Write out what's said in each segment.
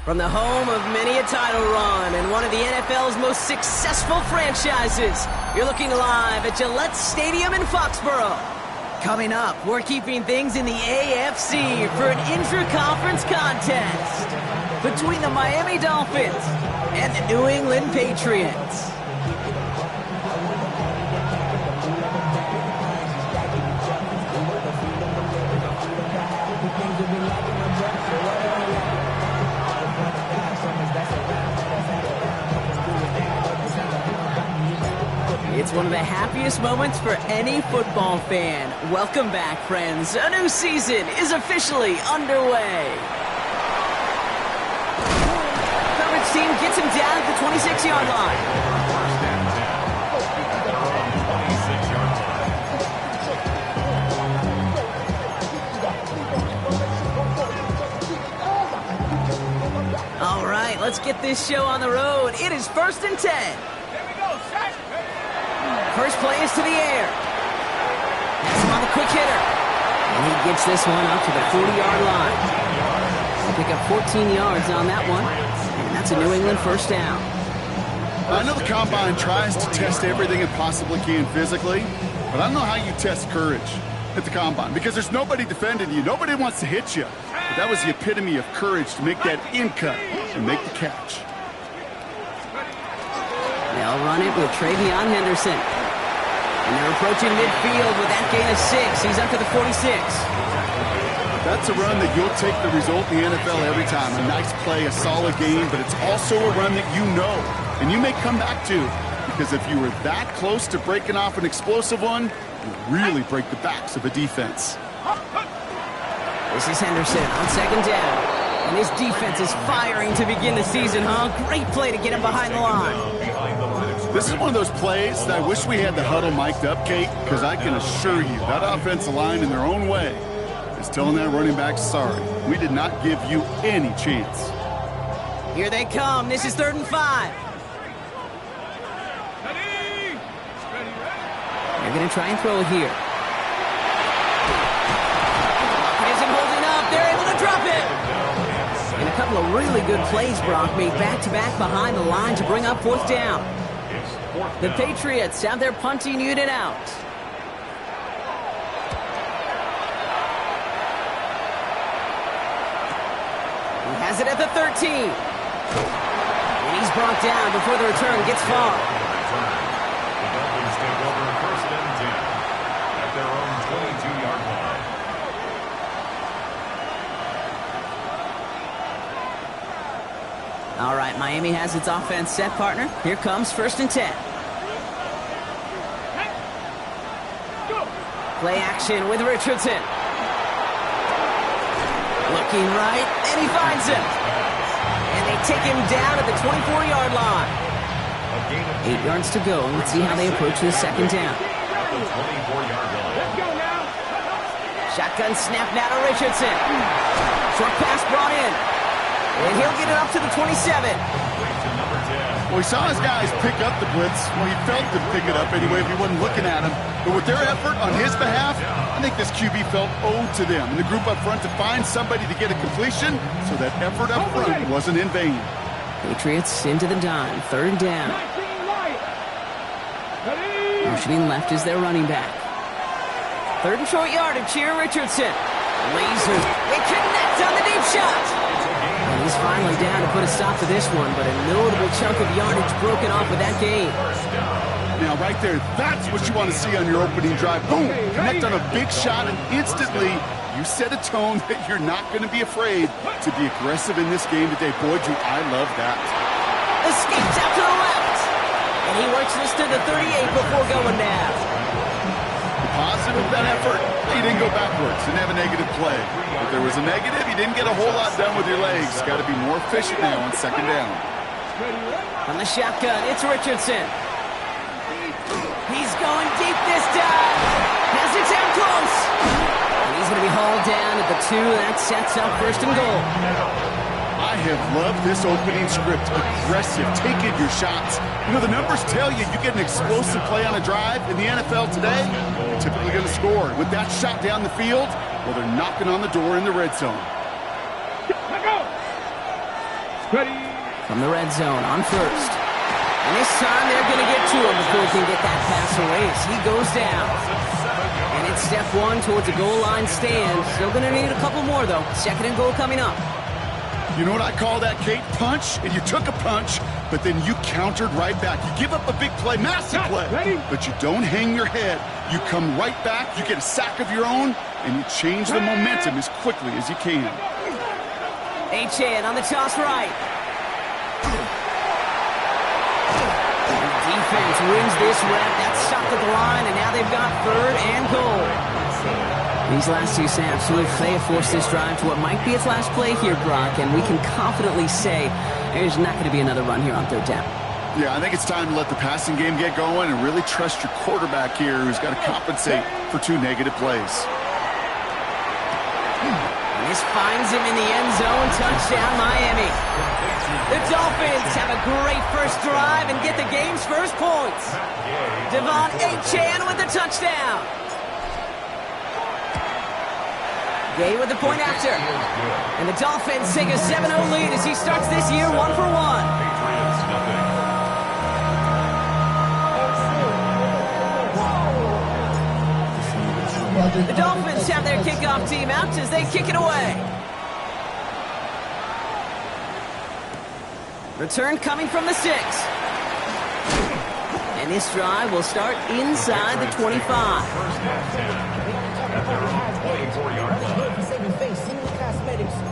From the home of many a title run and one of the NFL's most successful franchises, you're looking live at Gillette Stadium in Foxborough. Coming up, we're keeping things in the AFC for an intra-conference contest between the Miami Dolphins and the New England Patriots. It's one of the happiest moments for any football fan. Welcome back, friends. A new season is officially underway. Coverage team gets him down at the 26-yard line. All right, let's get this show on the road. It is 1st and 10. First play is to the air. Has him on the quick hitter. And he gets this one up to the 40-yard line. He'll pick up 14 yards on that one. And that's a New England first down. I know the Combine tries to test everything it possibly can physically, but I don't know how you test courage at the Combine because there's nobody defending you. Nobody wants to hit you. But that was the epitome of courage to make that in cut and make the catch. They'll run it with Travion Henderson. And they're approaching midfield with that gain of 6. He's up to the 46. That's a run that you'll take the result in the NFL every time. A nice play, a solid game, but it's also a run that you know and you may come back to because if you were that close to breaking off an explosive one, you really break the backs of a defense. This is Henderson on second down. And his defense is firing to begin the season, huh? Great play to get him behind the line. This is one of those plays that I wish we had the huddle mic'd up, Kate, because I can assure you that offensive line in their own way is telling that running back, sorry, we did not give you any chance. Here they come. This is 3rd and 5. They're going to try and throw it here. Isn't holding up. They're able to drop it. And a couple of really good plays, Brock, made back-to-back behind the line to bring up 4th down. The Patriots have their punting unit out. He has it at the 13. And he's brought down before the return gets far. The Dolphins take over 1st and 10 at their own 22-yard line. All right, Miami has its offense set, partner. Here comes 1st and 10. Play action with Richardson. Looking right, and he finds him. And they take him down at the 24-yard line. 8 yards to go. Let's see how they approach this 2nd down. Shotgun snap now to Richardson. Short pass brought in. And he'll get it up to the 27. Well, he saw his guys pick up the blitz. Well, he felt them pick it up anyway if he wasn't looking at him. But with their effort on his behalf, I think this QB felt owed to them and the group up front to find somebody to get a completion so that effort up front wasn't in vain. Patriots into the dime. 3rd down. Motioning left is their running back. 3rd and short yardage here, Richardson. Laser. They connect on the deep shot. And he's finally down to put a stop to this one, but a notable chunk of yardage broken off with that gain. Now, right there, that's what you want to see on your opening drive. Boom! Connect on a big shot, and instantly you set a tone that you're not going to be afraid to be aggressive in this game today. Boy, I love that. Escapes out to the left. And he works this to the 38 before going down. The positive of that effort, he didn't go backwards, didn't have a negative play. If there was a negative, you didn't get a whole lot done with your legs. Got to be more efficient now on 2nd down. On the shotgun, it's Richardson. He's going deep this time. Has it down close. And he's going to be hauled down at the 2. That sets up 1st and goal. I have loved this opening script. Aggressive, taking your shots. You know, the numbers tell you get an explosive play on a drive in the NFL today, you're typically going to score. With that shot down the field, well, they're knocking on the door in the red zone. From the red zone on first. And this time they're going to get to him before he can get that pass away as he goes down. And it's step one towards a goal line stand. Still going to need a couple more, though. Second and goal coming up. You know what I call that, Kate? Punch, and you took a punch, but then you countered right back. You give up a big play, massive play, but you don't hang your head. You come right back, you get a sack of your own, and you change the momentum as quickly as you can. Achane on the toss right. Defense wins this rep. That's stopped at the line, and now they've got third and goal. These last two snaps may have forced this drive to what might be its last play here, Brock, and we can confidently say there's not going to be another run here on third down. Yeah, I think it's time to let the passing game get going and really trust your quarterback here who's got to compensate for two negative plays. And this finds him in the end zone. Touchdown, Miami. The Dolphins have a great first drive and get the game's first points. Devon Achane with the touchdown. Gay with the point after. And the Dolphins take a 7-0 lead as he starts this year 1-for-1. The Dolphins have their kickoff team out as they kick it away. Return coming from the 6. And this drive will start inside the 25.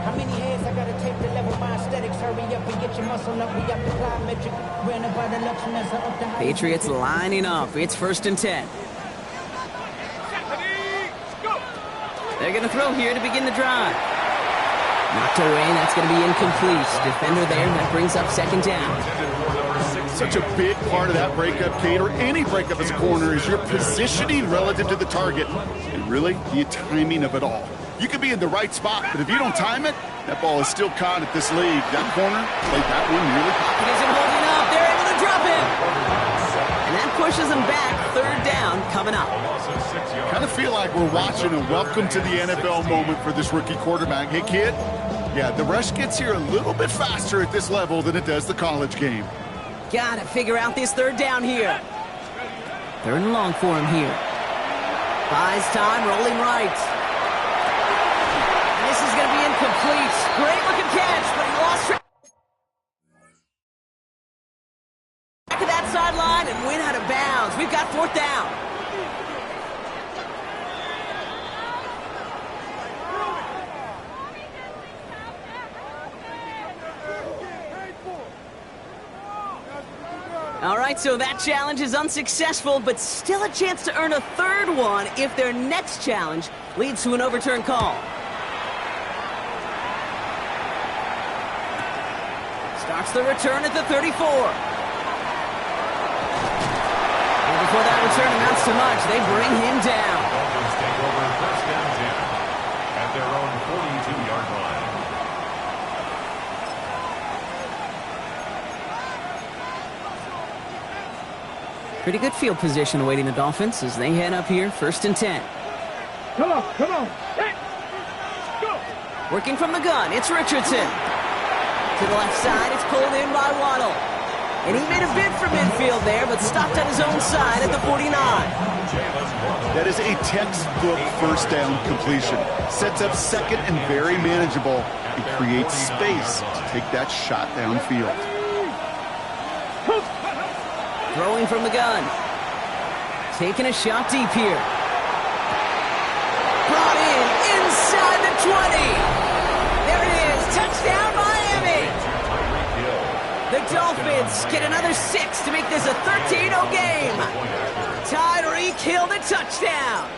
How many hands I gotta take to level my aesthetics? Hurry up and get your muscle up. We got the plyometric. Ran about the luxury as I up the Patriots lining up. It's 1st and 10. They're going to throw here to begin the drive. Knocked away, that's going to be incomplete. Defender there, that brings up 2nd down. Such a big part of that breakup, Kate, or any breakup as a corner, is your positioning relative to the target. And really, the timing of it all. You could be in the right spot, but if you don't time it, that ball is still caught at this league. That corner played that one really hot. He isn't holding up. They're able to drop him. And that pushes him back. 3rd down coming up. Kind of feel like we're watching a welcome to the NFL moment for this rookie quarterback. Hey, kid, yeah, the rush gets here a little bit faster at this level than it does the college game. Got to figure out this 3rd down here. 3rd and long for him here. Buys time, rolling right. And this is going to be incomplete. Great looking catch, but he lost track of that sideline and went out of bounds. We've got 4th down. All right, so that challenge is unsuccessful, but still a chance to earn a 3rd one if their next challenge leads to an overturned call. Starts the return at the 34. And before that return amounts to much, they bring him down. Dolphins take over 1st and 10 at their own 42-yard line. Pretty good field position awaiting the Dolphins as they head up here, 1st and 10. Come on. Hey, go. Working from the gun, it's Richardson. To the left side, it's pulled in by Waddle. And he made a bid for midfield there, but stopped on his own side at the 49. That is a textbook 1st down completion. Sets up 2nd and very manageable and creates space to take that shot downfield. Throwing from the gun. Taking a shot deep here. Brought in inside the 20. There it is. Touchdown, Miami. The Dolphins get another 6 to make this a 13-0 game. Tyreek Hill the touchdown.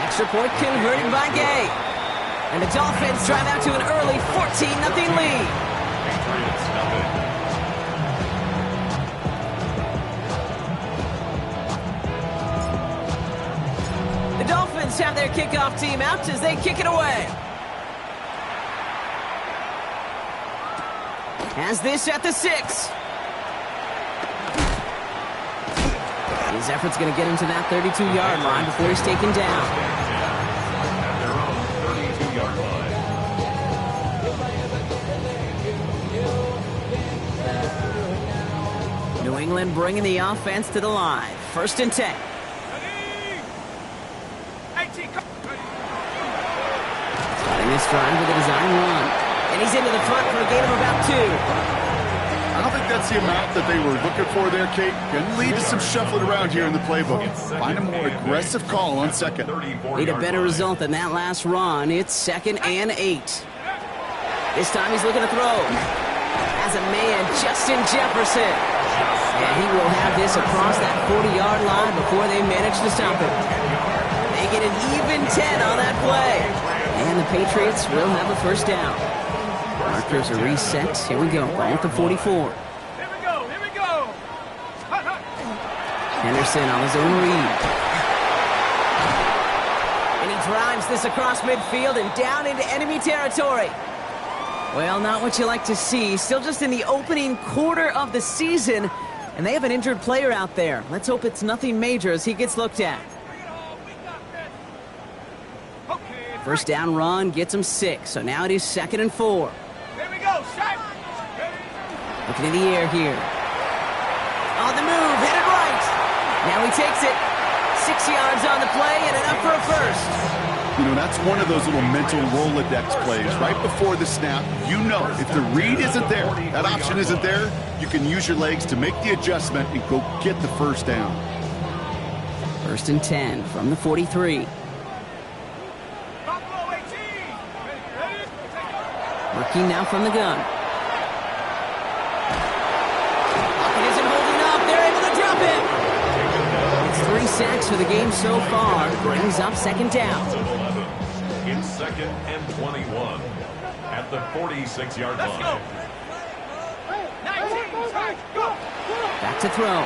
Extra point converted by Gay. And the Dolphins drive out to an early 14-0 lead. Patriots nothing. The Dolphins have their kickoff team out as they kick it away. Has this at the 6. His effort's going to get him to that 32-yard line before he's taken down. At their own 32-yard line. England bringing the offense to the line. 1st and 10. Starting this drive with a design run. And he's into the front for a gain of about 2. I don't think that's the amount that they were looking for there, Kate. Can lead to some shuffling around here in the playbook. Find a more aggressive call on 2nd. Need a better result than that last run. It's 2nd and 8. This time he's looking to throw. Has a man, Justin Jefferson. And he will have this across that 40-yard line before they manage to stop him. They get an even 10 on that play. And the Patriots will have a 1st down. Markers are reset. Here we go. Ball at the 44. Here we go. Henderson on his own read. And he drives this across midfield and down into enemy territory. Well, not what you like to see. Still just in the opening quarter of the season. And they have an injured player out there. Let's hope it's nothing major as he gets looked at. 1st down run gets him 6. So now it is 2nd and 4. Here we go, shot. Looking in the air here. On the move, headed right. Now he takes it. 6 yards on the play and enough for a 1st. You know, that's one of those little mental Rolodex plays. Right before the snap, you know if the read isn't there, that option isn't there, you can use your legs to make the adjustment and go get the 1st down. 1st and 10 from the 43. Working now from the gun. Lockett isn't holding up. They're able to drop it. It's 3 sacks for the game so far. Brings up 2nd down. It's 2nd and 21 at the 46-yard line. Back to throw.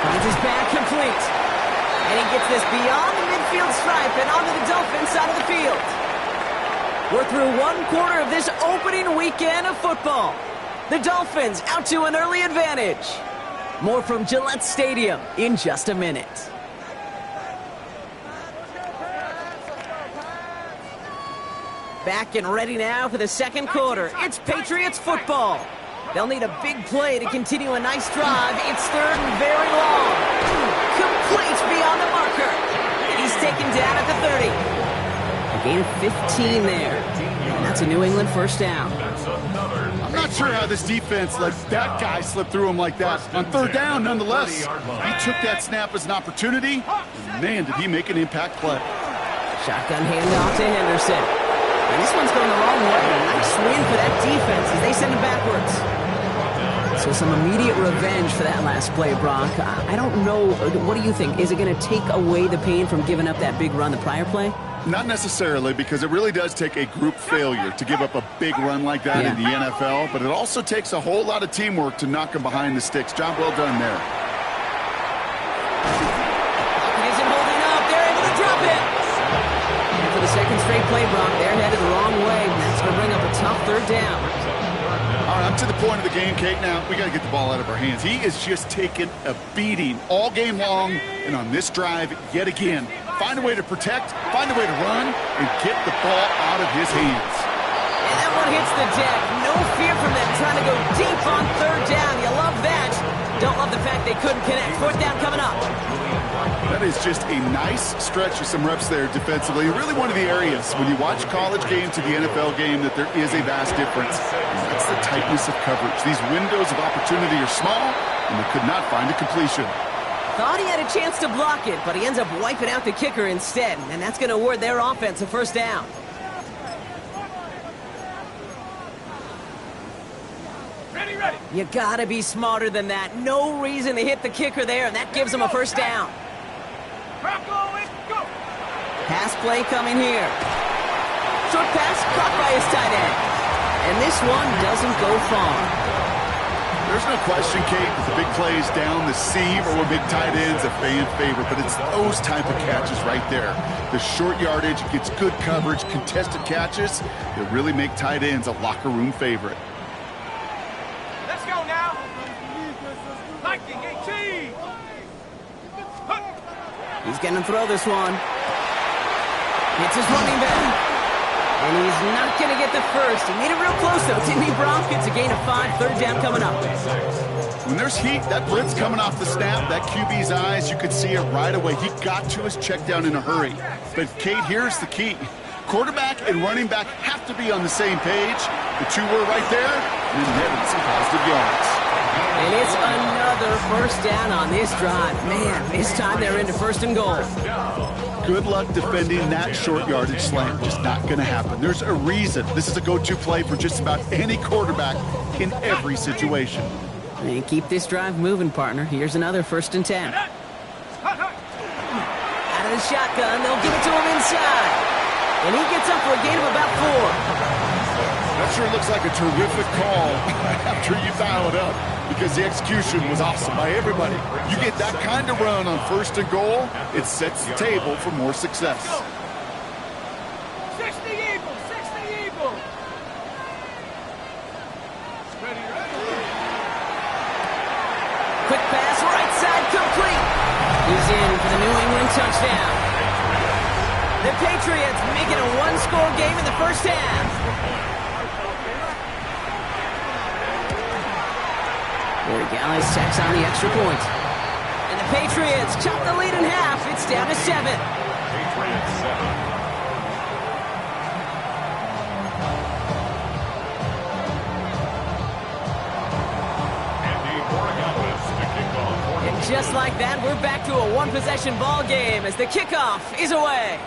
Finds his back complete. And he gets this beyond the midfield stripe and onto the Dolphins side of the field. We're through 1 quarter of this opening weekend of football. The Dolphins out to an early advantage. More from Gillette Stadium in just a minute. Back and ready now for the 2nd quarter. It's Patriots football. They'll need a big play to continue a nice drive. It's 3rd and very long. Complete beyond the marker. And he's taken down at the 30. A gain of 15 there. And that's a New England 1st down. I'm not sure how this defense let that guy slip through him like that. On 3rd down, nonetheless. He took that snap as an opportunity. And man, did he make an impact play. Shotgun handoff to Henderson. And this one's going the wrong way. Nice win for that defense as they send it backwards. So some immediate revenge for that last play, Brock. I don't know. What do you think? Is it going to take away the pain from giving up that big run the prior play? Not necessarily, because it really does take a group failure to give up a big run like that in the NFL, but it also takes a whole lot of teamwork to knock him behind the sticks. Job well done there. It isn't holding up. They're able to drop it. And for the 2nd straight play, Brock, they're headed the wrong way. That's going to bring up a tough 3rd down. All right, I'm to the point of the game, Kate. Now, we got to get the ball out of our hands. He is just taking a beating all game long, and on this drive, yet again, find a way to protect, find a way to run, and get the ball out of his hands. And that one hits the deck. No fear from them trying to go deep on 3rd down. You love that. Don't love the fact they couldn't connect. 4th down coming up. That is just a nice stretch of some reps there defensively. Really one of the areas when you watch college game to the NFL game that there is a vast difference. And that's the tightness of coverage. These windows of opportunity are small, and they could not find a completion. Thought he had a chance to block it, but he ends up wiping out the kicker instead, and that's going to award their offense a 1st down. Ready. You got to be smarter than that. No reason to hit the kicker there, and that gives him a 1st down. Go. Pass play coming here. Short pass caught by his tight end. And this one doesn't go far. There's no question, Kate, that the big plays down the seam or with big tight ends a fan favorite, but it's those type of catches right there. The short yardage gets good coverage, contested catches that really make tight ends a locker room favorite. Let's go now. Lightning 18. He's going to throw this one. It's his running back. And he's not going to get the first. He made it real close, though, didn't he, Brock? It's a gain of 5, third down coming up. When there's heat, that blitz coming off the snap, that QB's eyes, you could see it right away. He got to his check down in a hurry. But, Kate, here's the key. Quarterback and running back have to be on the same page. The two were right there, and then netted some positive yards. And it's another first down on this drive. Man, this time they're into first and goal. Good luck defending that short yardage slant. Just not going to happen. There's a reason. This is a go-to play for just about any quarterback in every situation. And keep this drive moving, partner. Here's another first and 10. Out of the shotgun, they'll give it to him inside. And he gets up for a gain of about 4. That sure looks like a terrific call after you dial it up, because the execution was awesome by everybody. You get that kind of run on first and goal, it sets the table for more success. 60 Eagles, 60 Eagles. Ready. Quick pass, right side, complete. He's in for the New England touchdown. The Patriots making a one-score game in the first half. Borregales tacks on the extra point. And the Patriots chop the lead in half. It's down to 7. Patriots 7. Andy Borregales to kick off. And just like that, we're back to a one-possession ball game as the kickoff is away.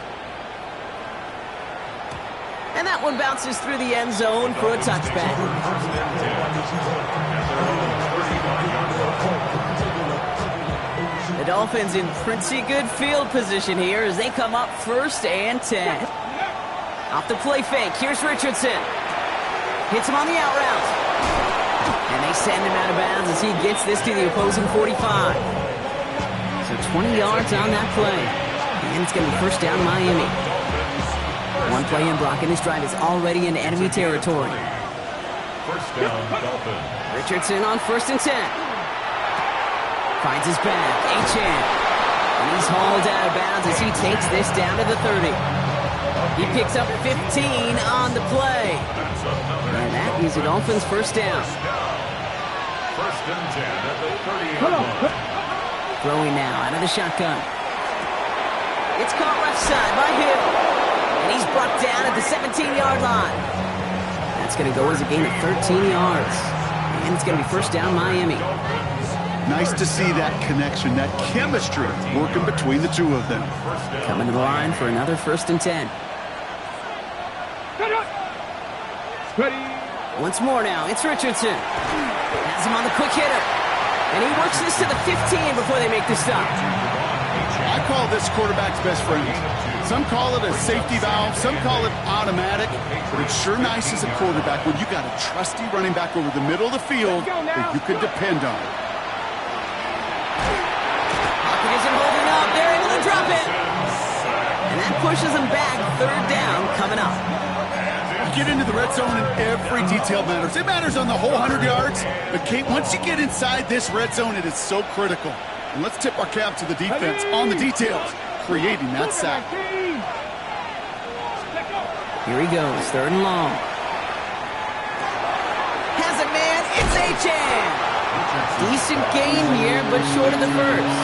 And that one bounces through the end zone for a touchback. The Dolphins in pretty good field position here as they come up first and 10. Off the play fake, here's Richardson. Hits him on the out route. And they send him out of bounds as he gets this to the opposing 45. So 20 yards on that play. And it's going to be first down Miami. One play in block, and this drive is already in enemy territory. First down, Dolphins. Richardson on first and 10. Finds his back, Achane. And he's hauled out of bounds as he takes this down to the 30. He picks up 15 on the play. And that is the Dolphins' first down. First and 10 at the 30-yard line. Throwing now out of the shotgun. It's caught left side by Hill. And he's brought down at the 17-yard line. That's going to go as a gain of 13 yards. And it's going to be first down Miami. Nice to see that connection, that chemistry working between the two of them. Coming to the line for another first and 10. Ready. Once more now, it's Richardson. Has him on the quick hitter. And he works this to the 15 before they make the stop. I call this quarterback's best friend. Some call it a safety valve, some call it automatic, but it's sure nice as a quarterback when you got a trusty running back over the middle of the field that you can depend on. Pocket isn't holding up. They're able to drop it. And that pushes them back. Third down coming up. You get into the red zone and every detail matters. It matters on the whole 100 yards, but Kate, once you get inside this red zone, it is so critical. And let's tip our cap to the defense on the details, creating that sack. Here he goes, third and long. Has it, man. It's Achane. Decent gain here, but short of the first.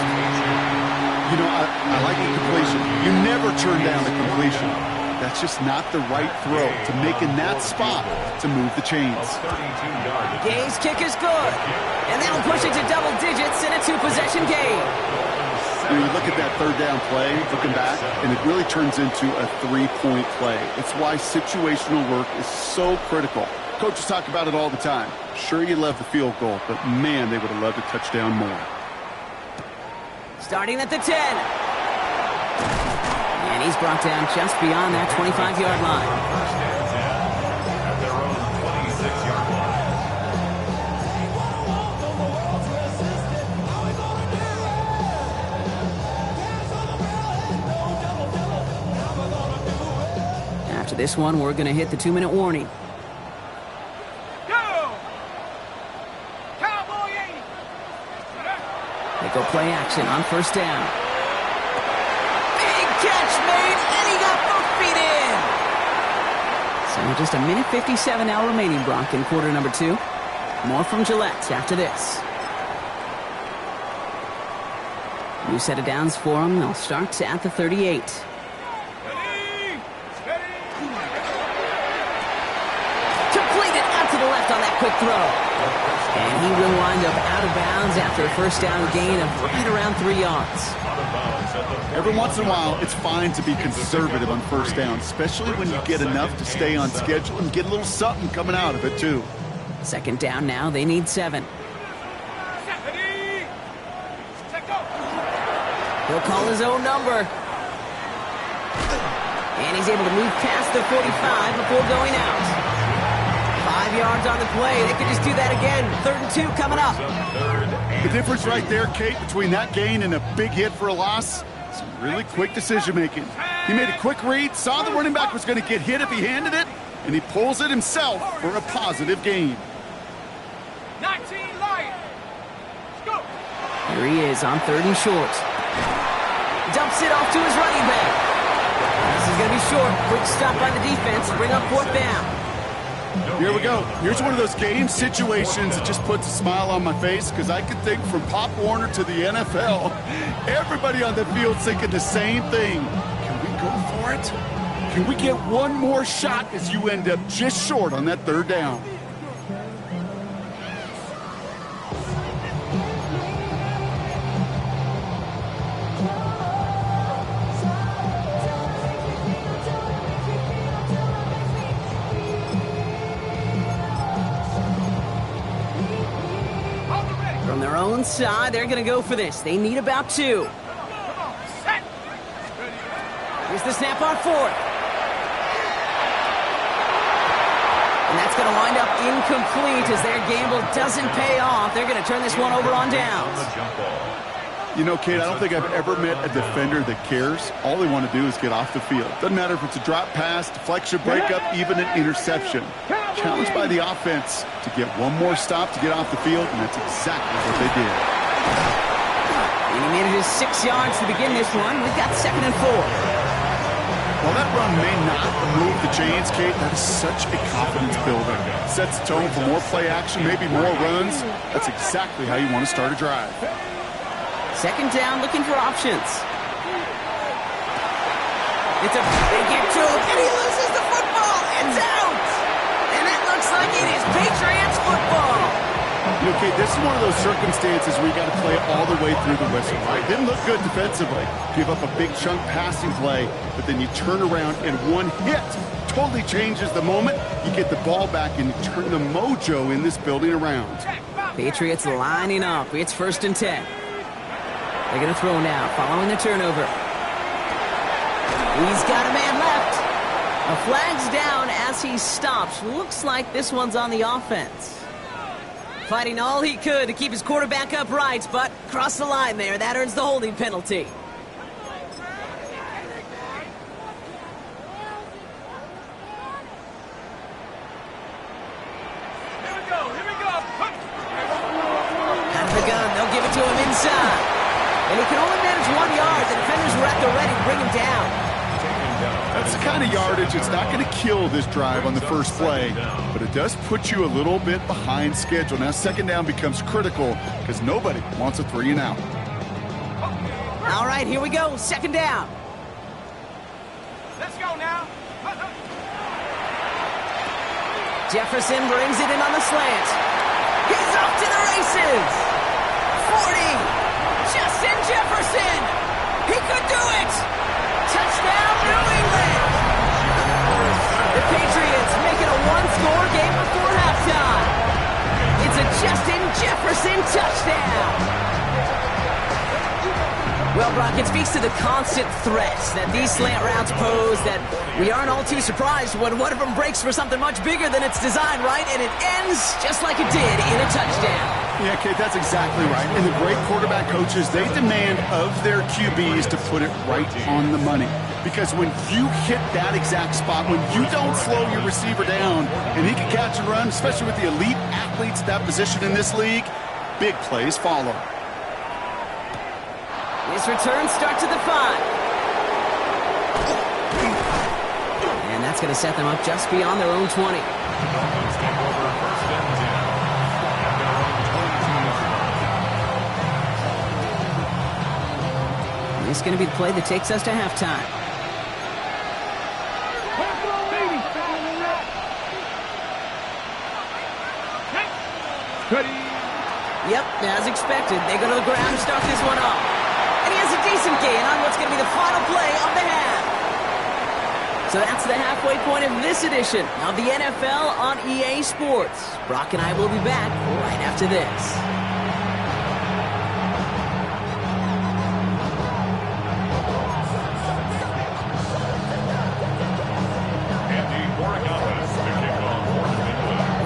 You know, I like the completion. You never turn down the completion. That's just not the right throw to make in that spot to move the chains. Gay's kick is good. And that'll push it to double digits in a two-possession game. You look at that third down play, looking back, and it really turns into a three-point play. It's why situational work is so critical. Coaches talk about it all the time. Sure, you love the field goal, but man, they would have loved a touchdown more. Starting at the 10. And he's brought down just beyond that 25-yard line. First and 10 at their own 26-yard line. After this one, we're going to hit the 2-minute warning. Go! Cowboy 80! They go play action on first down. Big catch made, and he got both feet in. And just a minute 57 now remaining, Brock, in quarter number 2. More from Gillette after this. New set of downs for them. They'll start at the 38. Completed out to the left on that quick throw. And he will wind up out of bounds after a first down gain of right around 3 yards. Every once in a while, it's fine to be conservative on first down, especially when you get enough to stay on schedule and get a little something coming out of it, too. Second down now. They need 7. He'll call his own number. And he's able to move past the 45 before going out. 5 yards on the play. They could just do that again. 3rd and 2 coming up. The difference right there, Kate, between that gain and a big hit for a loss, is really quick decision-making. He made a quick read, saw the running back was going to get hit if he handed it, and he pulls it himself for a positive gain. 19 Lions. Let's go. Here he is on 3rd and short. Dumps it off to his running back. This is going to be short. Quick stop by the defense. Bring up 4th down. Here we go. Here's one of those game situations that just puts a smile on my face because I can think from Pop Warner to the NFL, everybody on the field thinking the same thing. Can we go for it? Can we get one more shot as you end up just short on that 3rd down? From their own side, they're going to go for this. They need about 2. Here's the snap on 4th. And that's going to wind up incomplete as their gamble doesn't pay off. They're going to turn this one over on downs. You know, Kate, I don't think I've ever met a defender that cares. All they want to do is get off the field. Doesn't matter if it's a drop pass, deflection, breakup, even an interception. Challenged by the offense to get one more stop to get off the field, and that's exactly what they did. And he made it his 6 yards to begin this one. We've got 2nd and 4. While that run may not move the chains, Kate, that is such a confidence builder. Sets the tone for more play action, maybe more runs. That's exactly how you want to start a drive. 2nd down, looking for options. It's a big hit to him, and he loses the football. It's out! And it looks like it is Patriots football. You know, Kate, this is one of those circumstances where you got to play it all the way through the whistle, right? Didn't look good defensively. Give up a big chunk passing play, but then you turn around and one hit totally changes the moment. You get the ball back and you turn the mojo in this building around. Patriots lining up. It's 1st and 10. They're going to throw now, following the turnover. He's got a man left. A flag's down as he stops. Looks like this one's on the offense. Fighting all he could to keep his quarterback upright, but crossed the line there. That earns the holding penalty. Here we go. Out of the gun, they'll give it to him inside. And he can only manage 1 yard. The defenders were at the ready to bring him down. That's the kind of yardage. It's not going to kill this drive on the first play, but it does put you a little bit behind schedule. Now 2nd down becomes critical because nobody wants a 3 and out. All right, here we go. 2nd down. Let's go now. Jefferson brings it in on the slant. He's off to the races. 40. Justin Jefferson. He could do it. Touchdown, New England. The Patriots make it a 1-score game before halftime. It's a Justin Jefferson touchdown. Well, Brock, it speaks to the constant threats that these slant routes pose that we aren't all too surprised when one of them breaks for something much bigger than its design, right? And it ends just like it did in a touchdown. Yeah, Kate, that's exactly right. And the great quarterback coaches, they demand of their QBs to put it right on the money. Because when you hit that exact spot, when you don't slow your receiver down and he can catch and run, especially with the elite athletes at that position in this league, big plays follow. His return start to the 5. And that's going to set them up just beyond their own 20. Dolphins take over first and 10 at their own 22-yard line. This is going to be the play that takes us to halftime. Yep, as expected, they go to the ground to start this one off. And he has a decent gain on what's going to be the final play of the half. So that's the halfway point of this edition of the NFL on EA Sports. Brock and I will be back right after this.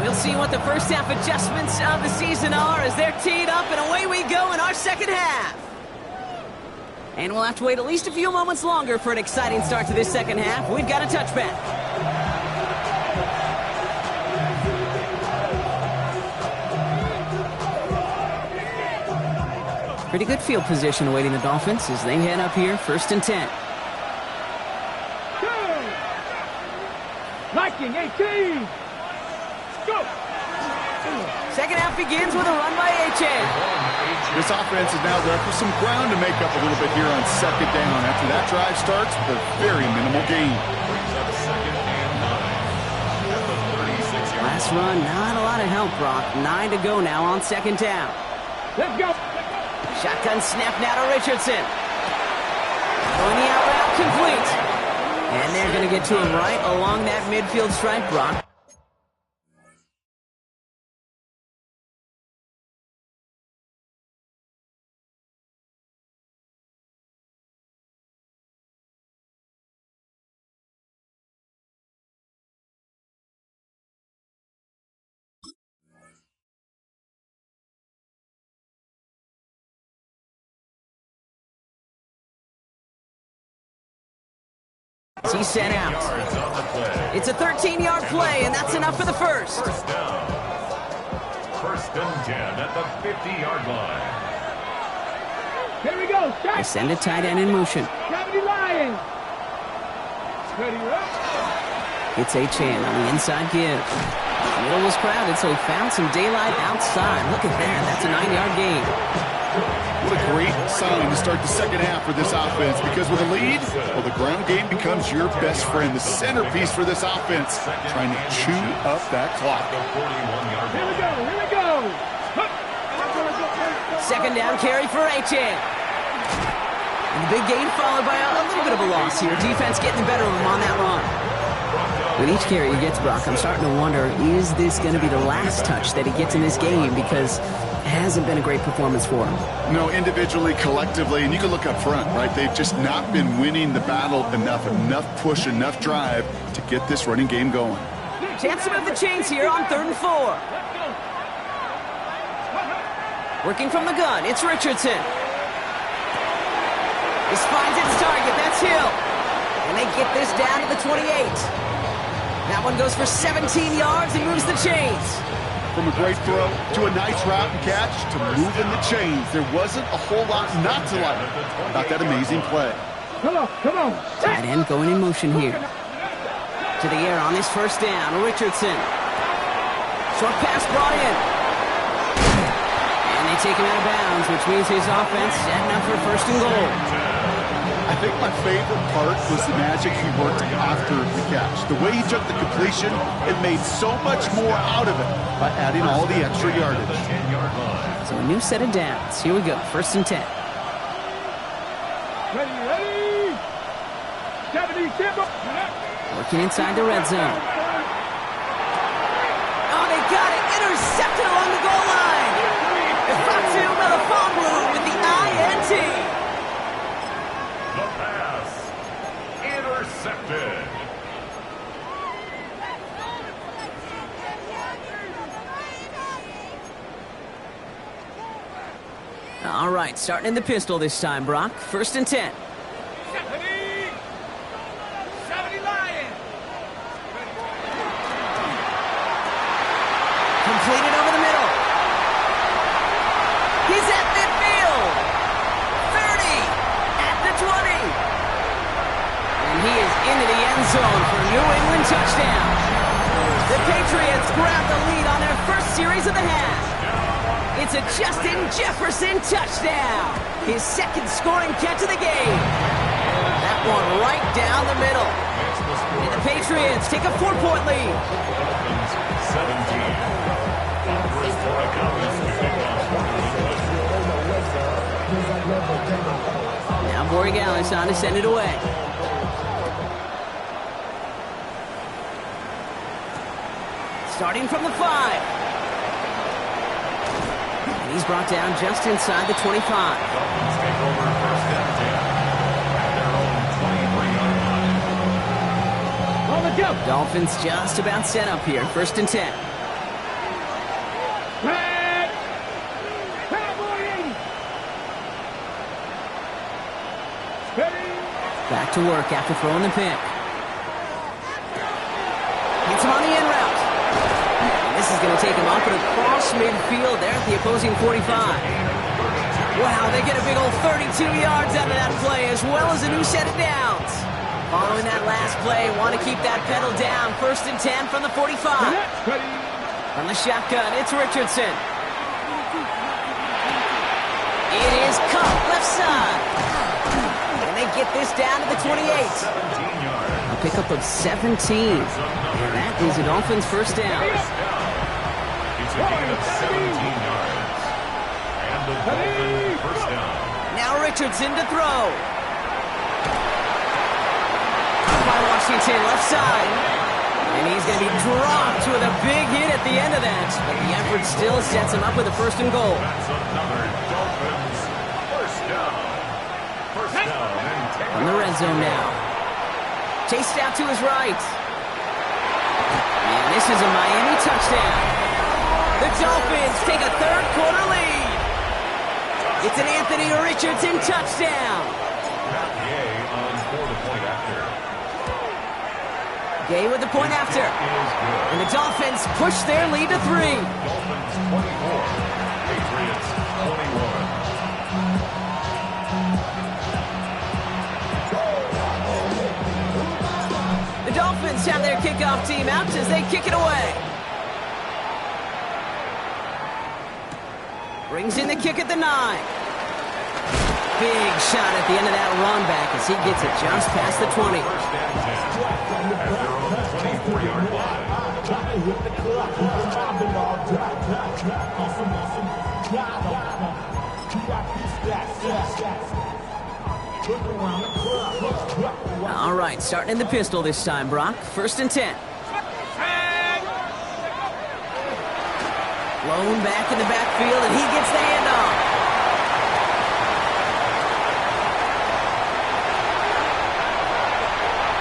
We'll see what the first half adjustments of the season are as they're teed up, and away we go in our second half. And we'll have to wait at least a few moments longer for an exciting start to this second half. We've got a touchback. Pretty good field position awaiting the Dolphins as they head up here, 1st and 10. Liking 18. Go. Second half begins with a run by Achane. This offense is now left with some ground to make up a little bit here on second down after that drive starts with a very minimal gain. Last run, not a lot of help, Brock. 9 to go now on second down. Let's go. Shotgun snap now to Richardson. Throwing the out route complete. And they're going to get to him right along that midfield stripe, Brock. He's sent out. It's a 13-yard play, and that's enough for the first. First down. 1st and 10 at the 50-yard line. Here we go. They send a tight end in motion. Gravity Lions. Ready up. It's Achane on the inside give. The middle was crowded, so he found some daylight outside. Look at that. That's a 9-yard gain. What a great sign to start the second half for this offense, because with a lead, well, the ground game becomes your best friend, the centerpiece for this offense, trying to chew up that clock. Here we go. Here we go. Second down carry for Achane. And the big gain followed by a little bit of a loss here. Defense getting the better of him on that run. With each carry he gets, Brock, I'm starting to wonder, is this going to be the last touch that he gets in this game? Because it hasn't been a great performance for him. No, individually, collectively, and you can look up front, right? They've just not been winning the battle enough push, enough drive to get this running game going. Chance to move the chains here on 3rd and 4. Working from the gun, it's Richardson. This finds its target, that's Hill. And they get this down to the 28. That one goes for 17 yards and moves the chains. From a great throw to a nice route and catch to moving the chains, there wasn't a whole lot not to like about that amazing play. Come on, come on. Tight end going in motion here. To the air on this first down, Richardson. Short pass brought in. And they take him out of bounds, which means his offense setting up for 1st and goal. I think my favorite part was the magic he worked after the catch. The way he took the completion, it made so much more out of it by adding all the extra yardage. So a new set of downs. Here we go, 1st and 10. Ready. 70 Simba. Working inside the red zone. Oh, they got it. Intercepted along the goal line. Ifeatu Melifonwu with the INT. The pass. Intercepted. All right, starting in the pistol this time, Brock. 1st and 10. 70 Lions. Completed over the middle. He's at midfield. 30. At the 20. And he is into the end zone for New England touchdown. The Patriots grab the lead on their first series of the half. It's a Justin Jefferson touchdown. His second scoring catch of the game. That one right down the middle. And the Patriots take a 4-point lead. Dolphins 17. First for a Cowboys to kick off. Now Borregales on to send it away. Starting from the 5. And he's brought down just inside the 25. Dolphins take over first and 10 at their own 23-yard line. On the jump. Dolphins just about set up here. First and 10. Flag. Cowboys. Steady. Back to work after throwing the pick. Gets him on the in route. And this is going to take him up and across midfield there at the opposing 45. Wow, they get a big old 32 yards out of that play as well as a new set of downs. Following that last play, want to keep that pedal down. First and 10 from the 45. Ready. From the shotgun, it's Richardson. It is Cup left side. And they get this down to the 28. 17 yards. A pickup of 17. And that is a Dolphins first down. It's a gain of 17 yards. And the Dolphins first down. Now Richardson to throw. By Washington, left side. And he's going to be dropped with a big hit at the end of that. But the effort still sets him up with a first and goal. That's another Dolphins first down. First down and 10 From the red zone now. Chased out to his right. And this is a Miami touchdown. The Dolphins take a third-quarter lead. It's an Anthony Richardson touchdown. Matt Gay on for the point after. Gay with the point after. Is good. And the Dolphins push their lead to 3. Dolphins 24. Patriots 21. The Dolphins have their kickoff team out as they kick it away. Brings in the kick at the 9. Big shot at the end of that run back as he gets it just past the 20. First and 10 at their own 24-yard line. All right, starting in the pistol this time, Brock. First and 10. Blown back in the backfield, and he gets the handoff.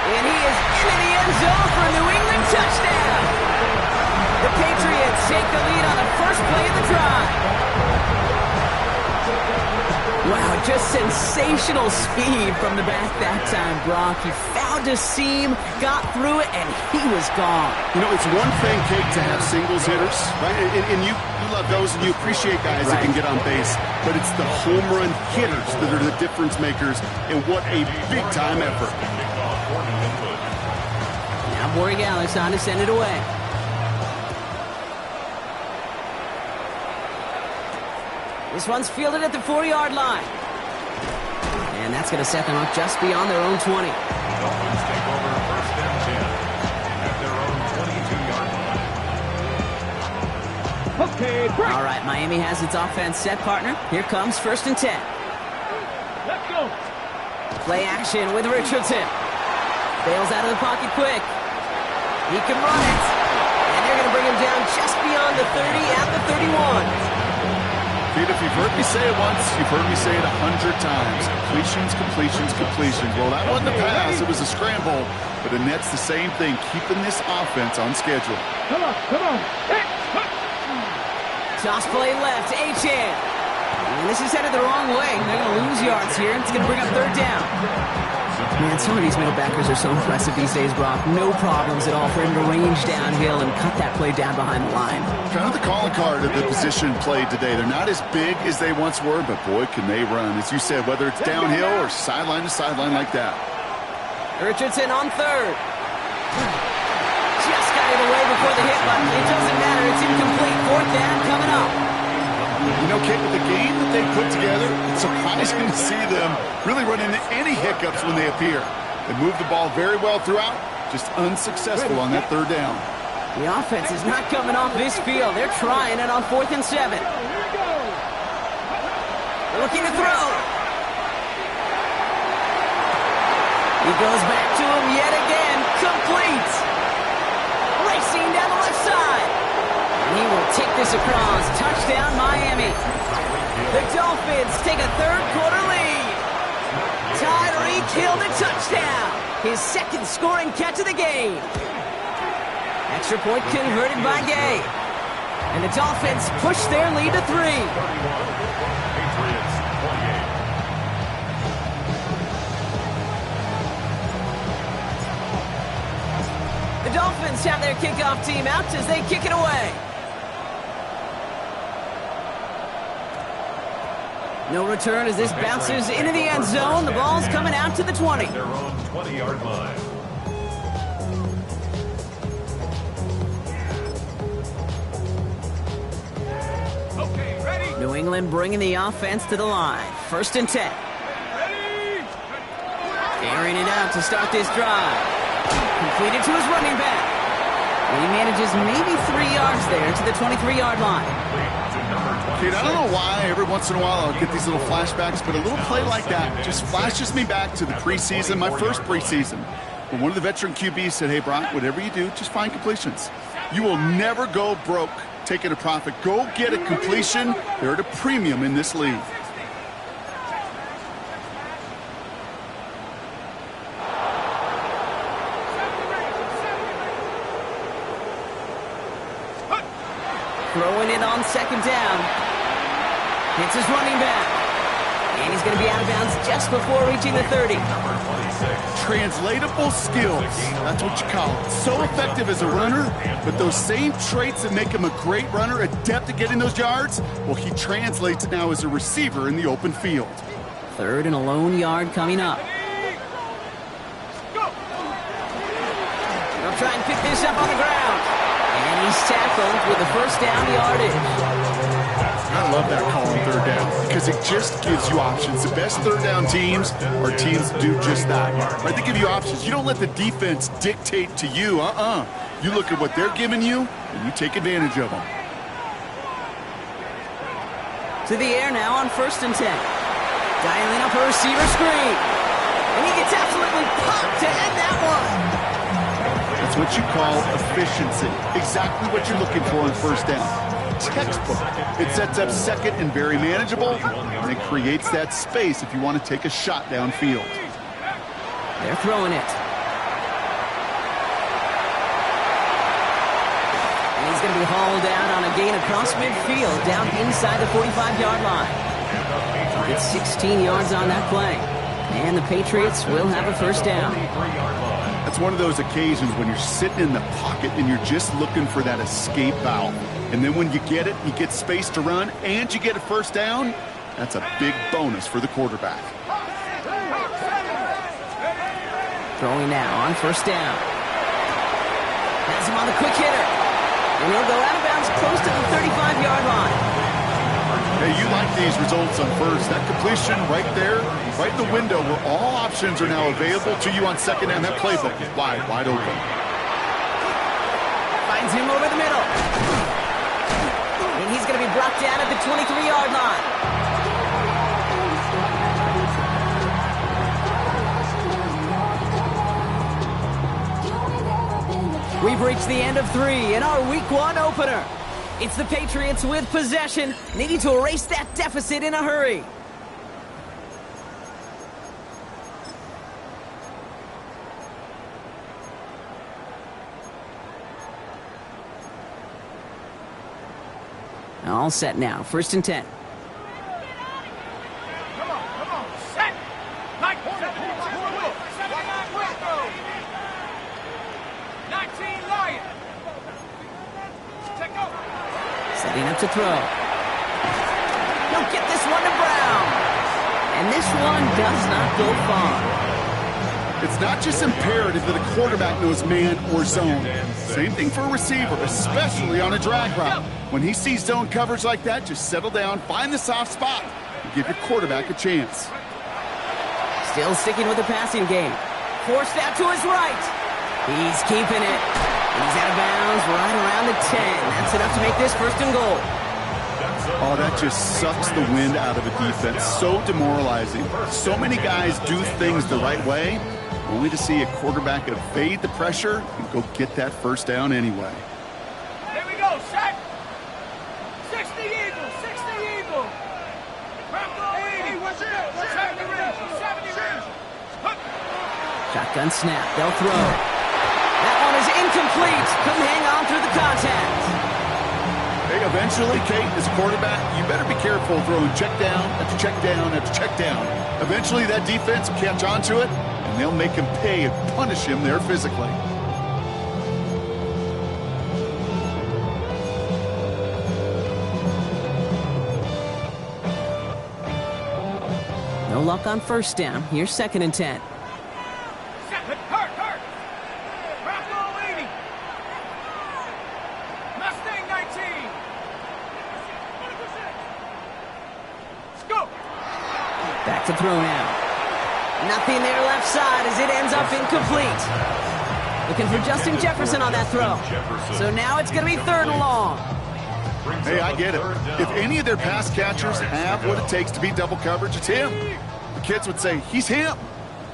And he is into the end zone for a New England touchdown. The Patriots take the lead on the first play of the drive. Wow, just sensational speed from the back that time, Brock. He found a seam, got through it, and he was gone. You know, it's one thing, Kate, to have singles hitters, right? And you love those, and you appreciate guys that can get on base. But it's the home run hitters that are the difference makers, and what a big-time effort. Kickoff for New England. Now Borregales on to send it away. This one's fielded at the 4-yard line. And that's going to set them up just beyond their own 20. Dolphins take over first and 10 at their own 22-yard line. Okay, break. All right, Miami has its offense set, partner. Here comes first and 10. Let's go. Play action with Richardson. Bails out of the pocket quick. He can run it. And they're going to bring him down just beyond the 30 at the 31. Kate, if you've heard me say it once, you've heard me say it 100 times. Completions, completions, completions. Well, that wasn't a pass. It was a scramble. But the Nets, the same thing, keeping this offense on schedule. Come on, come on. Hey, look. Toss play left, Achane. And this is headed the wrong way. They're going to lose yards here. It's going to bring up third down. Man, some of these middle backers are so impressive these days, Brock. No problems at all for him to range downhill and cut that play down behind the line. Kind of the calling card of the position played today. They're not as big as they once were, but boy, can they run. As you said, whether it's downhill or sideline to sideline like that. Richardson on third. Just got it away before the hit button. It doesn't matter. It's incomplete. Fourth down coming up. You know, Kate, with the game that they put together, it's surprising to see them really run into any hiccups when they appear. They move the ball very well throughout, just unsuccessful on that third down. The offense is not coming off this field. They're trying it on 4th and 7. They're looking to throw. He goes back to him yet again. Complete. Racing down the left side. And he will take this across. Touchdown, Miami. The Dolphins take a third-quarter lead. Tyreek Hill the touchdown. His second scoring catch of the game. Extra point converted by Gay. And the Dolphins push their lead to 3. Patriots 28. The Dolphins have their kickoff team out as they kick it away. No return as this bounces into the end zone. The ball's coming out to the 20. Their own 20-yard line. New England bringing the offense to the line. 1st and 10. Airing it out to start this drive. Completed to his running back. And he manages maybe 3 yards there to the 23-yard line. Kate, I don't know why every once in a while I'll get these little flashbacks, but a little play like that just flashes me back to the preseason, my first preseason. When one of the veteran QBs said, hey, Brock, whatever you do, just find completions. You will never go broke taking a profit. Go get a completion. They're at a premium in this league. Throwing it on 2nd down. Hits his running back. And he's going to be out of bounds just before reaching the 30. Translatable skills. That's what you call it. So effective as a runner, but those same traits that make him a great runner, adept at getting those yards, well, he translates it now as a receiver in the open field. 3rd and a lone yard coming up. They'll try and pick this up on the ground. And he's tackled with the 1st down yardage. I love that call on 3rd down because it just gives you options. The best 3rd down teams are teams that do just that. Right? They give you options. You don't let the defense dictate to you. You look at what they're giving you, and you take advantage of them. To the air now on 1st and 10. Dialing up a receiver screen. And he gets absolutely popped to end that one. That's what you call efficiency. Exactly what you're looking for on 1st down. Textbook. It sets up 2nd and very manageable, and it creates that space if you want to take a shot downfield. They're throwing it. And he's going to be hauled out on a gain across midfield, down inside the 45-yard line. It's 16 yards on that play. And the Patriots will have a 1st down. That's one of those occasions when you're sitting in the pocket and you're just looking for that escape valve. And then when you get it, you get space to run, and you get a 1st down, that's a big bonus for the quarterback. Throwing now on 1st down. Has him on the quick hitter. And he'll go out of bounds close to the 35-yard line. Hey, you like these results on 1st. That completion right there, right in the window where all options are now available to you on 2nd down. That playbook is wide open. Finds him over the middle. And he's going to be brought down at the 23-yard line. We've reached the end of 3 in our Week 1 opener. It's the Patriots with possession, needing to erase that deficit in a hurry. All set now. 1st and 10. Come on, set. Like 19 Lion. Take over. Setting up to throw. He'll get this one to Brown. And this one does not go far. It's not just imperative that a quarterback knows man or zone. Same thing for a receiver, especially on a drag route. When he sees zone coverage like that, just settle down, find the soft spot, and give your quarterback a chance. Still sticking with the passing game. Forced out to his right. He's keeping it. He's out of bounds right around the 10. That's enough to make this 1st and goal. Oh, that just sucks the wind out of a defense. So demoralizing. So many guys do things the right way, only to see a quarterback evade the pressure and go get that 1st down anyway. Here we go, set. 60 Eagle, 60 Eagle. Hey, what's it? 70 range, 70 range. Shotgun snap. They'll throw. That one is incomplete. Couldn't hang on through the contact. Hey, eventually, Kate, as a quarterback, you better be careful throwing check down after check down after check down. Eventually, that defense will catch on to it, and they'll make him pay and punish him there physically. No luck on 1st down. Here's 2nd and 10. Hurt. Bravo 80. Mustang 19. Scoop. Back to throw now. Nothing there left side as it ends up incomplete. Looking for Justin Jefferson on that throw. So now it's going to be 3rd and long. Hey, I get it. If any of their pass catchers have what it takes to beat double coverage, it's him. The kids would say, he's him.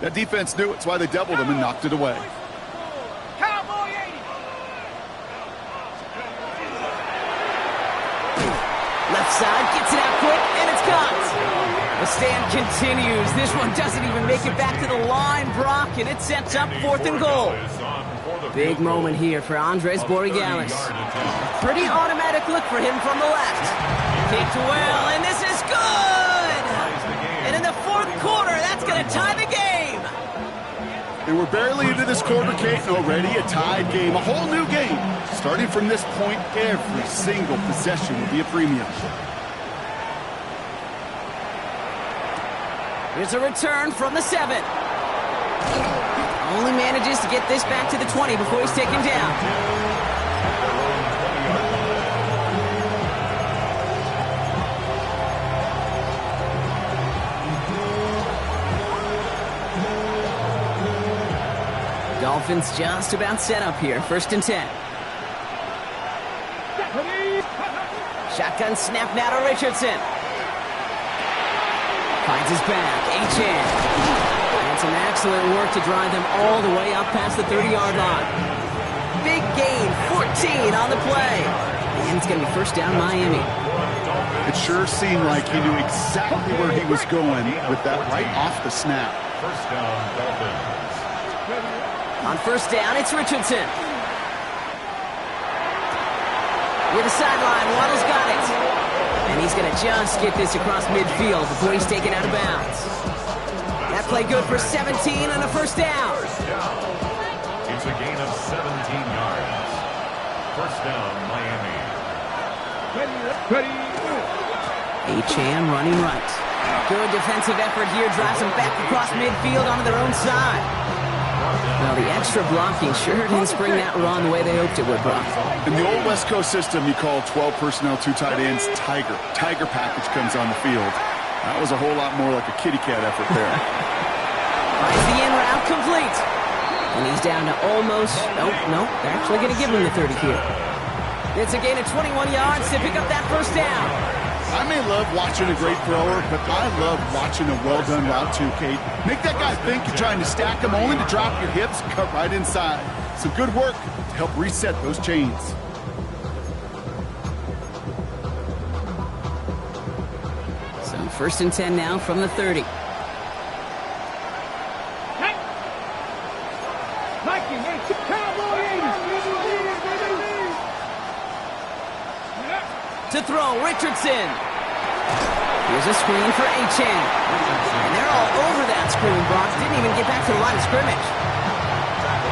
That defense knew it's why they doubled him and knocked it away. Cowboy 80. Left side gets it out quick, and it's caught. The stand continues. This one doesn't even make it back to the line, Brock, and it sets up 4th and goal. Big moment here for Andres Borregales. Pretty automatic look for him from the left. Kicked well, and this is good! And in the 4th quarter, that's going to tie the game. And we're barely into this quarter, Kate, and already a tied game, a whole new game. Starting from this point, every single possession will be a premium. Here's a return from the 7. Only manages to get this back to the 20 before he's taken down. Dolphins just about set up here. 1st and 10. Shotgun snap now to Richardson. Finds his back. Achane. And some excellent work to drive them all the way up past the 30-yard line. Big gain, 14 on the play. And it's going to be 1st down Miami. It sure seemed like he knew exactly where he was going with that right off the snap. 1st down, Dolphins. On 1st down, it's Richardson. Near the sideline, Waddle's got it. And he's going to just get this across midfield before he's taken out of bounds. That play good for 17 and a 1st down. It's a gain of 17 yards. 1st down, Miami. Achane running right. Good defensive effort here. Drives them back across midfield onto their own side. Well, the extra blocking sure didn't spring that run the way they hoped it would, Brock. In the old West Coast system, you call 12 personnel, 2 tight ends, Tiger. Tiger package comes on the field. That was a whole lot more like a kitty cat effort there. Finds the in route complete. And he's down to almost, nope, they're actually going to give him the 30 here. It's a gain of 21 yards to pick up that 1st down. I may love watching a great thrower, but I love watching a well-done route too, Kate. Make that guy think you're trying to stack him only to drop your hips and cut right inside. Some good work to help reset those chains. So 1st and 10 now from the 30. To throw, Richardson. Here's a screen for Achane. And they're all over that screen, Brock. Didn't even get back to the line of scrimmage.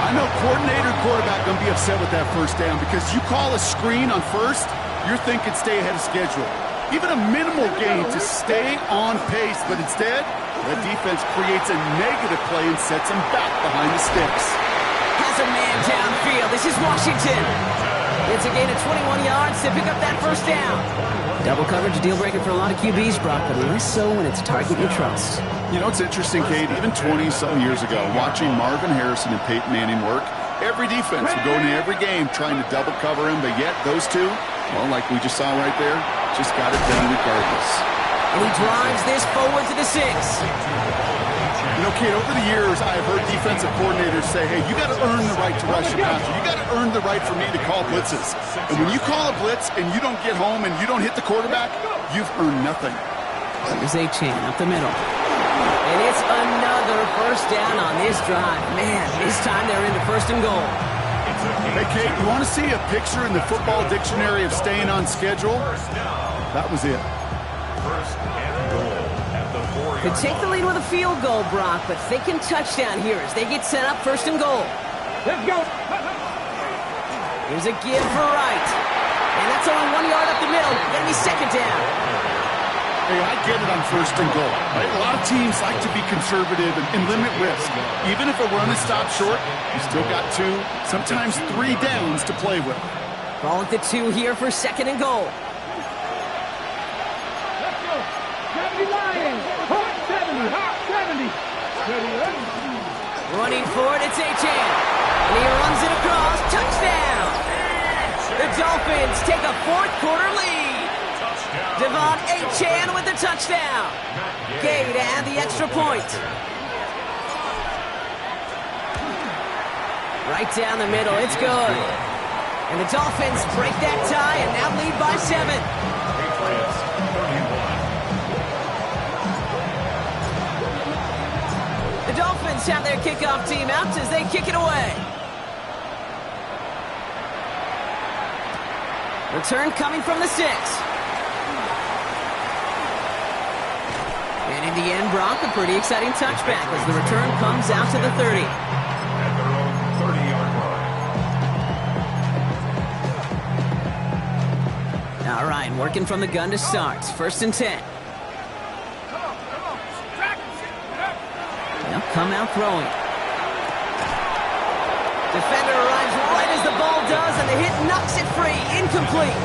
I know coordinator and quarterback going to be upset with that 1st down because you call a screen on 1st, you're thinking stay ahead of schedule. Even a minimal gain to stay on pace, but instead, That defense creates a negative play and sets them back behind the sticks. Has a man downfield. This is Washington. It's a gain of 21 yards to pick up that first down. Double coverage, a deal breaker for a lot of QBs, Brock, but less so when it's a target you trust. You know, it's interesting, Kate, even 20-some years ago, watching Marvin Harrison and Peyton Manning work, every defense would go into every game trying to double cover him, but yet those two, well, like we just saw right there, just got it done regardless. And he drives this forward to the 6. You know, Kate, over the years, I've heard defensive coordinators say, hey, you got to earn the right to rush the passer. You got to earn the right for me to call blitzes. And when you call a blitz and you don't get home and you don't hit the quarterback, you've earned nothing. Here's Achane up the middle. And it's another first down on this drive. Man, this time they're into first and goal. Hey, Kate, you want to see a picture in the football dictionary of staying on schedule? That was it. First and goal at the 4-yard Could take the lead with a field goal, Brock, but thinking touchdown here as they get set up first and goal. Let's go. Here's a give for Wright. And that's only 1 yard up the middle. Gonna be second down. Hey, I get it on first and goal. Right? A lot of teams like to be conservative and limit risk. Even if a run is stopped short, you still got 2, sometimes 3 downs to play with. Ball at the 2 here for second and goal. Let's go. 70 Lions. Hot 70. Hot 70. Running for it, it's Achane. And he runs it across. Touchdown. The Dolphins take a fourth quarter lead. Devon Achane with the touchdown. Gay to add the extra point. Right down the middle, it's good. And the Dolphins break that tie and now lead by 7. Patriots 31. The Dolphins have their kickoff team out as they kick it away. Return coming from the 6. And in the end, Brock, a pretty exciting touchback as the return comes out to the 30. At their own 30-yard line. All right, working from the gun to start. First and 10. Come on. Track it. They'll come out throwing. Defender arrives right as the ball does, and the hit knocks it free. Incomplete.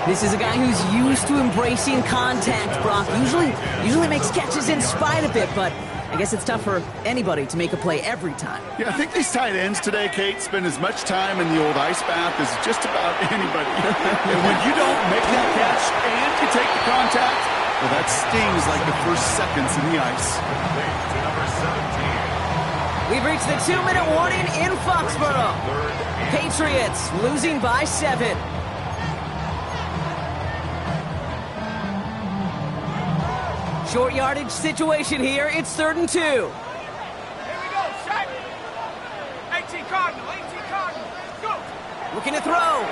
This is a guy who's used to embracing contact, Brock. Usually makes catches in spite of it, but I guess it's tough for anybody to make a play every time. Yeah, I think these tight ends today, Kate, spend as much time in the old ice bath as just about anybody. And when you don't make that catch and you take the contact, well, that stings like the first seconds in the ice. To number 17. We've reached the 2-minute warning in Foxborough. Patriots losing by 7. Short yardage situation here. It's 3rd and 2. Here we go. Shot. 18 Cardinal. Go. Looking to throw.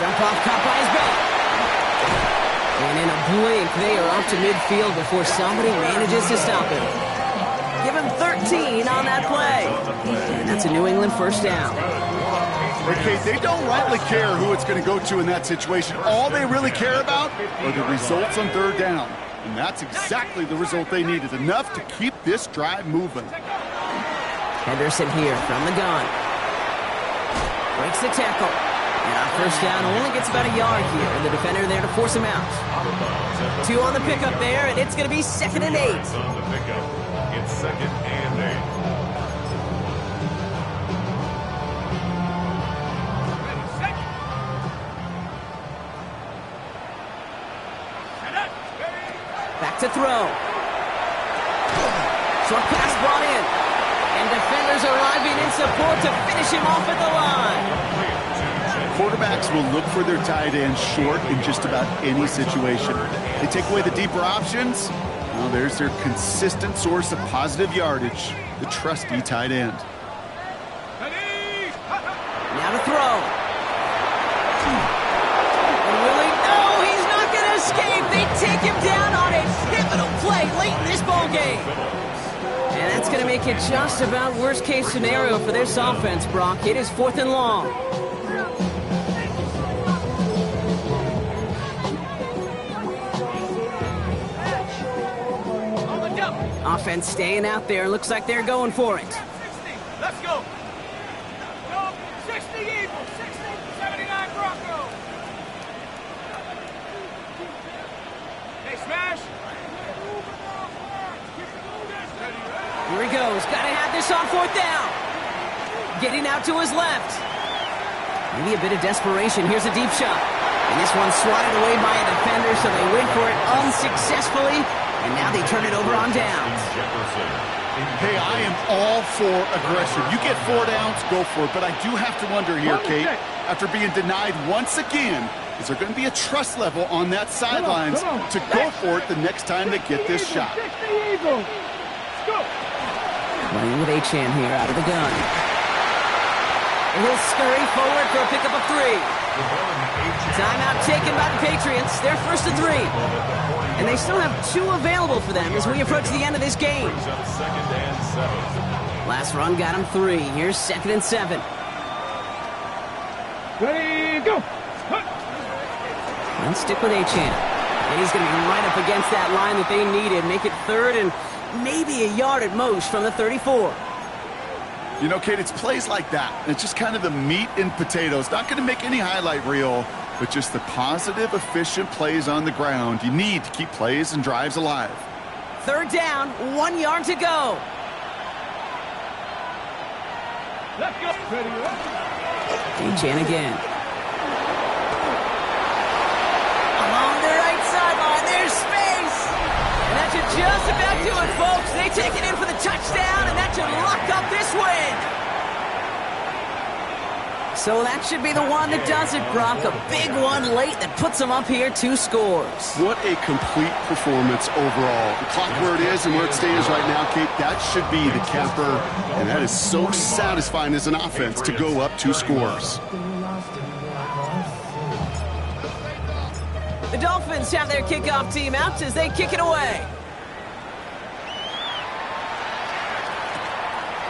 Jump off, caught by his back. And in a blink, they are up to midfield before somebody manages to stop him. Give him 13 on that play. And that's a New England first down. Okay, they don't rightly care who it's going to go to in that situation. All they really care about are the results on 3rd down. And that's exactly the result they needed. Enough to keep this drive moving. Henderson here from the gun. Breaks the tackle. And our first down only gets about a yard here. And the defender there to force him out. 2 on the pickup there, and it's going to be 2nd and 8. On the pickup, it's 2nd and 8. Back to throw. Short pass brought in. And defenders arriving in support to finish him off at the line. Quarterbacks will look for their tight end short in just about any situation. They take away the deeper options. Well, there's their consistent source of positive yardage, the trusty tight end. Now to throw. And Willie, no, he's not going to escape. They take him down on a pivotal play late in this ball game. And that's going to make it just about worst case scenario for this offense, Brock. It is 4th and long. Offense staying out there. Looks like they're going for it. 60. Let's go. Go. 60 Eagles. 60. 79 Broncos. Hey, smash. Here he goes. Got to have this on 4th down. Getting out to his left. Maybe a bit of desperation. Here's a deep shot. And this one's swatted away by a defender, so they went for it unsuccessfully. And now they turn it over on downs. Hey, I am all for aggression. You get 4 downs, go for it. But I do have to wonder here, Kate, after being denied once again, is there going to be a trust level on that sidelines to go for it the next time they get this shot? Playing with Achane here out of the gun. And he'll scurry forward for a pickup of 3. Timeout taken by the Patriots. They're first to 3. And they still have 2 available for them as we approach the end of this game. Last run got him 3. Here's 2nd and 7. Ready, go. Let's stick with Achane. And he's going to be right up against that line that they needed. Make it 3rd and maybe a yard at most from the 34. You know, Kate, it's plays like that. It's just kind of the meat and potatoes. Not going to make any highlight reel, but just the positive, efficient plays on the ground. You need to keep plays and drives alive. 3rd down, 1 yard to go. Let's go. Ready, Achane again. Along the right sideline, there's space. And that should just about do it, folks. They take it in for the touchdown, and that should lock up this win. So that should be the one that does it, Brock. A big one late that puts them up here 2 scores. What a complete performance overall. The clock where it is and where it stands right now, Kate, that should be the capper. And that is so satisfying as an offense to go up 2 scores. The Dolphins have their kickoff team out as they kick it away.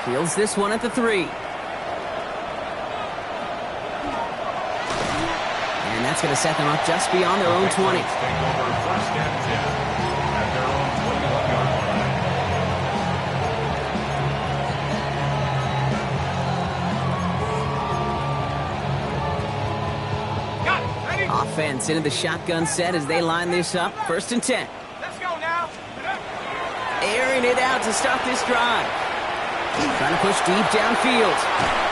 Fields this one at the 3. And that's going to set them up just beyond their own 20. Offense into the shotgun set as they line this up. 1st and 10. Let's go now. Airing it out to start this drive. Trying to push deep downfield.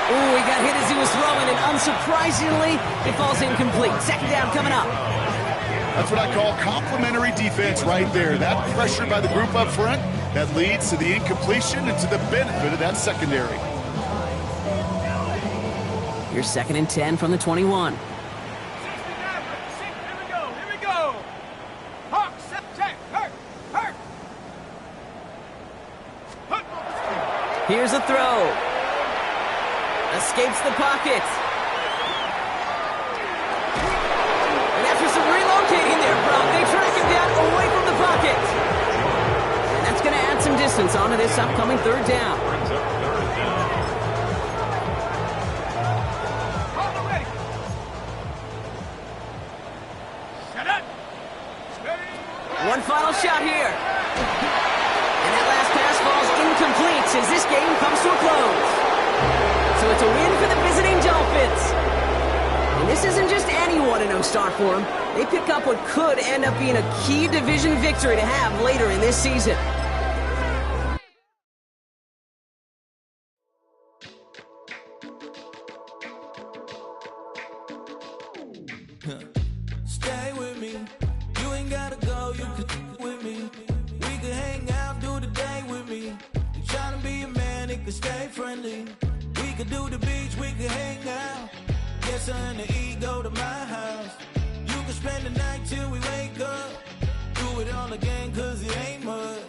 Ooh, he got hit as he was throwing, and unsurprisingly, it falls incomplete. 2nd down coming up. That's what I call complimentary defense right there. That pressure by the group up front, that leads to the incompletion and to the benefit of that secondary. Here's 2nd and 10 from the 21. Here we go. Hawks, check, hurt. Here's a throw. Escapes the pocket. And after some relocating there, Brock, they track him down away from the pocket. And that's going to add some distance onto this upcoming 3rd down. One final shot here. And that last pass falls incomplete as this game comes to a close. So it's a win for the visiting Dolphins. And this isn't just anyone in O-Star for them. They pick up what could end up being a key division victory to have later in this season. Stay with me. You ain't gotta go, you can with me. We can hang out, do the day with me. You tryna be a man, it can stay friendly. We could do the beach, we can hang out. Get something to eat, go to my house. You can spend the night till we wake up. Do it all again, cause it ain't much.